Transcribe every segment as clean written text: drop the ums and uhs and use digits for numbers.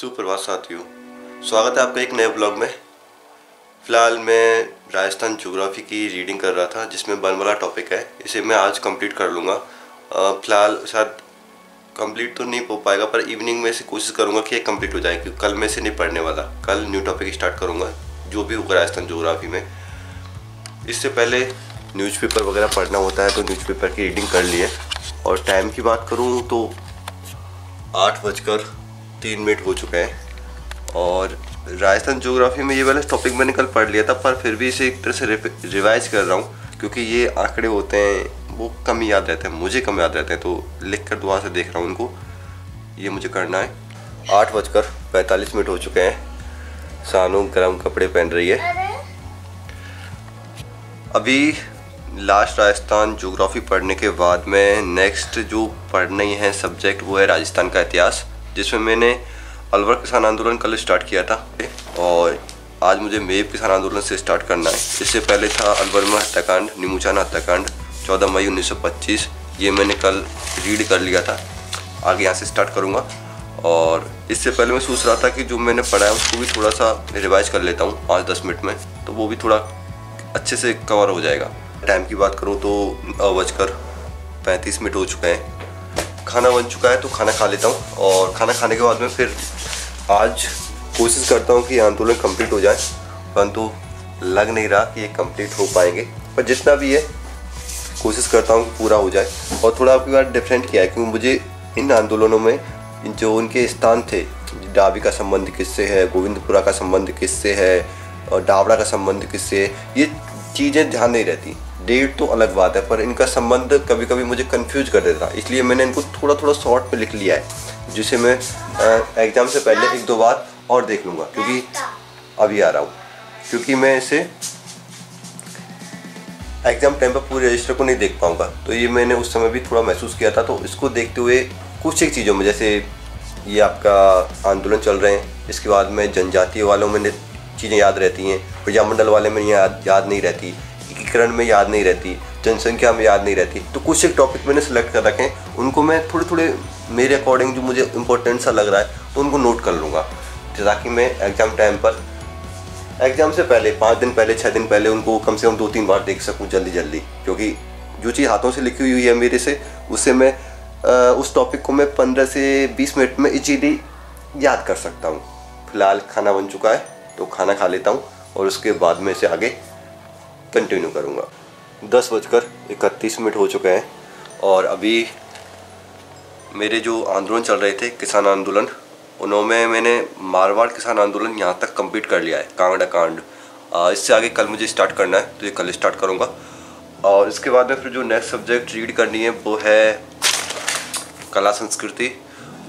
सुप्रभात साथियों, स्वागत है आपका एक नए ब्लॉग में। फ़िलहाल मैं राजस्थान ज्योग्राफी की रीडिंग कर रहा था, जिसमें वन वाला टॉपिक है। इसे मैं आज कंप्लीट कर लूँगा। फ़िलहाल शायद कंप्लीट तो नहीं हो पाएगा, पर इवनिंग में से कोशिश करूँगा कि ये कंप्लीट हो जाए, क्योंकि कल मैं से नहीं पढ़ने वाला। कल न्यू टॉपिक स्टार्ट करूँगा जो भी होगा राजस्थान ज्योग्राफी में। इससे पहले न्यूज़पेपर वगैरह पढ़ना होता है, तो न्यूज़पेपर की रीडिंग कर ली है। और टाइम की बात करूँ तो 8:03 हो चुका है। और राजस्थान ज्योग्राफी में ये वाला टॉपिक मैंने कल पढ़ लिया था, पर फिर भी इसे एक तरह से रिवाइज कर रहा हूँ, क्योंकि ये आंकड़े होते हैं वो कम याद रहते हैं, मुझे कम याद रहते हैं, तो लिख कर दोबारा से देख रहा हूँ उनको। ये मुझे करना है। 8:45 हो चुके हैं। सानू गर्म कपड़े पहन रही है। अभी लास्ट राजस्थान ज्योग्राफी पढ़ने के बाद में नेक्स्ट जो पढ़ना ही है सब्जेक्ट वो है राजस्थान का इतिहास, जिसमें मैंने अलवर किसान आंदोलन कल स्टार्ट किया था और आज मुझे मेव किसान आंदोलन से स्टार्ट करना है। इससे पहले था अलवर में हत्याकांड, नीमूचाना हत्याकांड 14 मई 1925। ये मैंने कल रीड कर लिया था, आगे यहाँ से स्टार्ट करूँगा। और इससे पहले मैं सोच रहा था कि जो मैंने पढ़ा है उसको भी थोड़ा सा रिवाइज कर लेता हूँ 5-10 मिनट में, तो वो भी थोड़ा अच्छे से कवर हो जाएगा। टाइम की बात करूँ तो 9:35 हो चुके हैं। खाना बन चुका है, तो खाना खा लेता हूँ और खाना खाने के बाद में फिर आज कोशिश करता हूँ कि आंदोलन कंप्लीट हो जाए, परंतु लग नहीं रहा कि ये कंप्लीट हो पाएंगे। पर जितना भी है कोशिश करता हूँ कि पूरा हो जाए। और थोड़ा आपकी बात डिफरेंट किया है, क्योंकि मुझे इन आंदोलनों में जो उनके स्थान थे, डाबी का संबंध किससे है, गोविंदपुरा का संबंध किससे है और डावड़ा का संबंध किससे है, ये चीज़ें ध्यान नहीं रहती। डेट तो अलग बात है, पर इनका संबंध कभी कभी मुझे कंफ्यूज कर देता, इसलिए मैंने इनको थोड़ा थोड़ा शॉर्ट में लिख लिया है, जिसे मैं एग्ज़ाम से पहले 1-2 बार और देख लूँगा, क्योंकि अभी आ रहा हूँ, क्योंकि मैं इसे एग्ज़ाम टाइम पर पूरे रजिस्टर को नहीं देख पाऊँगा। तो ये मैंने उस समय भी थोड़ा महसूस किया था। तो इसको देखते हुए कुछ एक चीज़ों में, जैसे ये आपका आंदोलन चल रहे हैं, इसके बाद में जनजातीय वालों में चीज़ें याद रहती हैं, प्रजामंडल वाले में याद नहीं रहती, एकीकरण में याद नहीं रहती, जनसंख्या में याद नहीं रहती। तो कुछ एक टॉपिक मैंने सेलेक्ट कर रखे हैं, उनको मैं थोड़े थोड़े मेरे अकॉर्डिंग जो मुझे इंपॉर्टेंट सा लग रहा है तो उनको नोट कर लूँगा, ताकि मैं एग्ज़ाम टाइम पर, एग्ज़ाम से पहले 5 दिन पहले 6 दिन पहले उनको कम से कम 2-3 बार देख सकूँ जल्दी। क्योंकि जो चीज़ हाथों से लिखी हुई है मेरे से, उससे मैं उस टॉपिक को मैं 15 से 20 मिनट में इजीली याद कर सकता हूँ। फिलहाल खाना बन चुका है, तो खाना खा लेता हूँ और उसके बाद में इसे आगे कंटिन्यू करूँगा। 10:31 हो चुके हैं और अभी मेरे जो आंदोलन चल रहे थे, किसान आंदोलन, उन्होंने मैंने मारवाड़ किसान आंदोलन यहाँ तक कंप्लीट कर लिया है, कांगड़ा कांड। इससे आगे कल मुझे स्टार्ट करना है, तो ये कल स्टार्ट करूँगा। और इसके बाद में फिर जो नेक्स्ट सब्जेक्ट रीड करनी है वो है कला संस्कृति,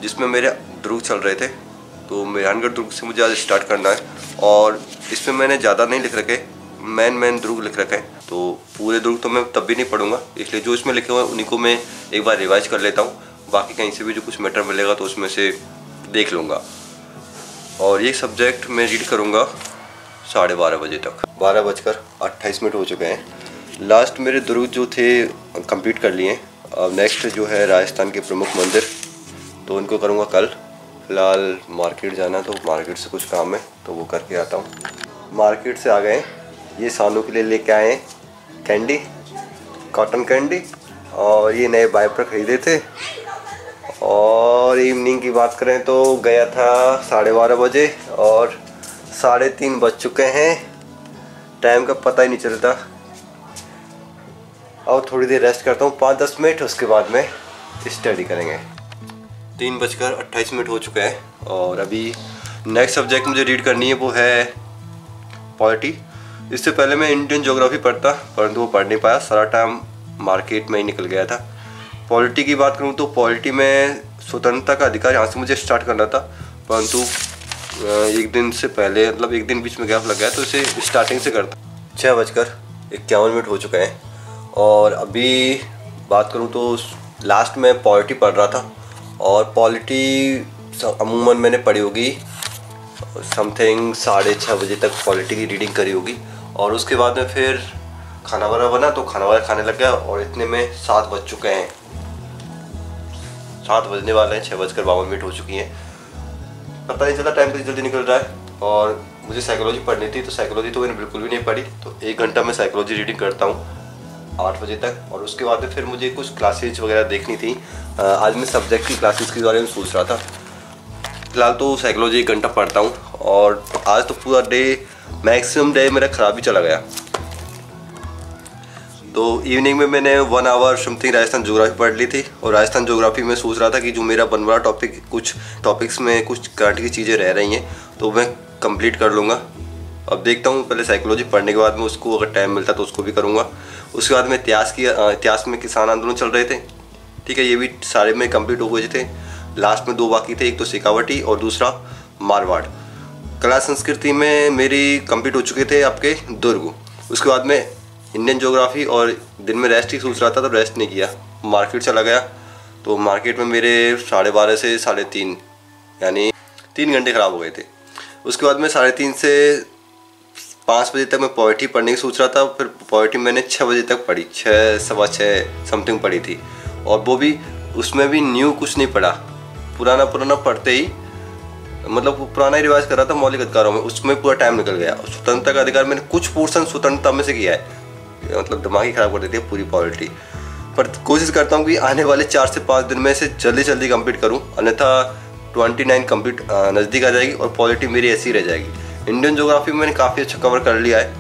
जिसमें मेरे दुर्ग चल रहे थे, तो मेहरानगढ़ दुर्ग से मुझे आज स्टार्ट करना है। और इसमें मैंने ज़्यादा नहीं लिख रखे, मेन दुर्ग लिख रखे हैं, तो पूरे दुर्ग तो मैं तब भी नहीं पढ़ूंगा, इसलिए जो इसमें लिखे हुए हैं उन्हीं को मैं एक बार रिवाइज कर लेता हूँ। बाकी कहीं से भी जो कुछ मैटर मिलेगा तो उसमें से देख लूँगा। और ये सब्जेक्ट मैं रीड करूँगा 12:30 बजे तक। 12:28 हो चुके हैं। लास्ट मेरे दुर्ग जो थे कंप्लीट कर लिए। अब नेक्स्ट जो है राजस्थान के प्रमुख मंदिर, तो उनको करूँगा कल। फ़िलहाल मार्केट जाना, तो मार्केट से कुछ काम है तो वो करके आता हूँ। मार्केट से आ गए, ये सानू के लिए लेके आए हैं कैंडी, कॉटन कैंडी, और ये नए वाइपर खरीदे थे। और इवनिंग की बात करें तो गया था 12:30 बजे और 3:30 बज चुके हैं। टाइम का पता ही नहीं चलता। और थोड़ी देर रेस्ट करता हूँ 5-10 मिनट, उसके बाद में स्टडी करेंगे। 3:28 हो चुके हैं और अभी नेक्स्ट सब्जेक्ट मुझे रीड करनी है वो है पॉलिटी। इससे पहले मैं इंडियन ज्योग्राफी पढ़ता, परंतु वो पढ़ नहीं पाया, सारा टाइम मार्केट में ही निकल गया था। पॉलिटी की बात करूँ तो पॉलिटी में स्वतंत्रता का अधिकार यहाँ से मुझे स्टार्ट करना था, परंतु एक दिन से पहले, मतलब एक दिन बीच में गैप लग गया, तो इसे स्टार्टिंग से करता। 6:51 हो चुके हैं और अभी बात करूँ तो लास्ट में पॉलिटी पढ़ रहा था। और पॉलिटी अमूमन मैंने पढ़ी होगी समथिंग 6:30 बजे तक पॉलिटी की रीडिंग करी होगी। और उसके बाद में फिर खाना वाना बना, तो खाना वाना खाने लग गया और इतने में 7 बज चुके हैं, 7 बजने वाले हैं, 6:52 हो चुकी हैं। पता नहीं चला, टाइम जल्दी निकल रहा है। और मुझे साइकोलॉजी पढ़नी थी, तो साइकोलॉजी तो मैंने बिल्कुल भी नहीं पढ़ी। तो 1 घंटा मैं साइकोलॉजी रीडिंग करता हूँ 8 बजे तक, और उसके बाद में फिर मुझे कुछ क्लासेज वगैरह देखनी थी। आज मैं सब्जेक्ट की क्लासेस के बारे में सोच रहा था। फिलहाल तो साइकोलॉजी 1 घंटा पढ़ता हूँ, और आज तो पूरा डे, मैक्सिमम डे मेरा ख़राब ही चला गया। तो इवनिंग में मैंने 1 आवर समथिंग राजस्थान ज्योग्राफी पढ़ ली थी, और राजस्थान ज्योग्राफी में सोच रहा था कि जो मेरा बनवा टॉपिक, कुछ टॉपिक्स में कुछ करंट की चीज़ें रह रही हैं तो मैं कंप्लीट कर लूँगा। अब देखता हूँ, पहले साइकोलॉजी पढ़ने के बाद में उसको अगर टाइम मिलता तो उसको भी करूँगा। उसके बाद में इतिहास में किसान आंदोलन चल रहे थे, ठीक है, ये भी सारे में कंप्लीट हो गए थे। लास्ट में 2 बाकी थे, एक तो शेखावटी और दूसरा मारवाड़। कला संस्कृति में मेरी कंप्लीट हो चुके थे आपके दुर्ग। उसके बाद में इंडियन ज्योग्राफी, और दिन में रेस्ट ही सोच रहा था तो रेस्ट नहीं किया, मार्केट चला गया। तो मार्केट में मेरे 12:30 से 3:30 यानी 3 घंटे ख़राब हो गए थे। उसके बाद में 3:30 से 5 बजे तक मैं पोएट्री पढ़ने की सोच रहा था। फिर पोएट्री मैंने 6 बजे तक पढ़ी, 6 सवा 6 समथिंग पढ़ी थी, और वो भी उसमें भी न्यू कुछ नहीं पढ़ा, पुराना पढ़ते ही, मतलब पुराना ही रिवाइज कर रहा था मौलिक अधिकारों में, उसमें पूरा टाइम निकल गया। स्वतंत्रता का अधिकार मैंने कुछ पोर्शन स्वतंत्रता में से किया है, मतलब दिमाग ही ख़राब कर देती है पूरी पॉलिटी। पर कोशिश करता हूँ कि आने वाले 4 से 5 दिन में से जल्दी कंप्लीट करूँ, अन्यथा 29 कंप्लीट नज़दीक आ जाएगी और पॉलिटी मेरी ऐसी रह जाएगी। इंडियन ज्योग्राफी में मैंने काफ़ी अच्छा कवर कर लिया है,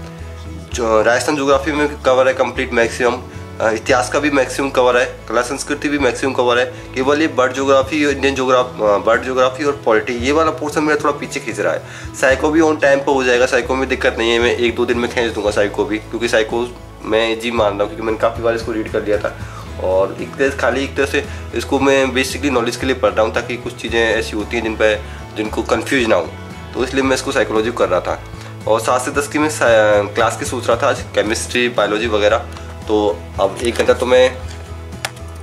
जो राजस्थान ज्योग्राफी में कवर है कंप्लीट मैक्सिमम, इतिहास का भी मैक्सिमम कवर है, कला संस्कृति भी मैक्सिमम कवर है। केवल ये बर्ड ज्योग्राफी, बर्ड ज्योग्राफी और पॉलिटी, ये वाला पोर्शन मेरा थोड़ा पीछे खींच रहा है। साइको भी ऑन टाइम पर हो जाएगा, साइको में दिक्कत नहीं है, मैं 1-2 दिन में खींच दूंगा साइको भी, क्योंकि साइको मैं जी मान रहा हूँ, क्योंकि मैंने काफ़ी बार इसको रीड कर लिया था। और एक तरह से इसको मैं बेसिकली नॉलेज के लिए पढ़ रहा हूँ, ताकि कुछ चीज़ें ऐसी होती हैं जिनको कन्फ्यूज ना हो, तो इसलिए मैं इसको साइकोलॉजी कर रहा था। और 7 से 10 की मैं क्लास की सोच रहा था आज, केमिस्ट्री, बायोलॉजी वगैरह। तो अब 1 घंटा तो मैं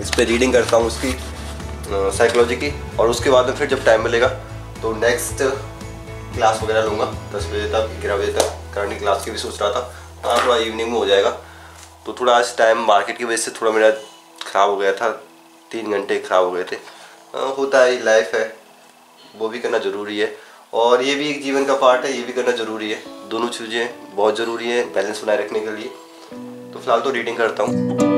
इस पर रीडिंग करता हूँ उसकी, साइकोलॉजी की, और उसके बाद में फिर जब टाइम मिलेगा तो नेक्स्ट क्लास वगैरह लूँगा 10 बजे तक, 11 बजे तक करंट क्लास की भी सोच रहा था। हाँ, थोड़ा इवनिंग में हो जाएगा। तो थोड़ा आज टाइम मार्केट की वजह से थोड़ा मेरा ख़राब हो गया था, 3 घंटे ख़राब हो गए थे। होता है, लाइफ है, वो भी करना ज़रूरी है, और ये भी एक जीवन का पार्ट है, ये भी करना ज़रूरी है। दोनों चीज़ें बहुत ज़रूरी है बैलेंस बनाए रखने के लिए। तो फिलहाल तो रीडिंग करता हूँ।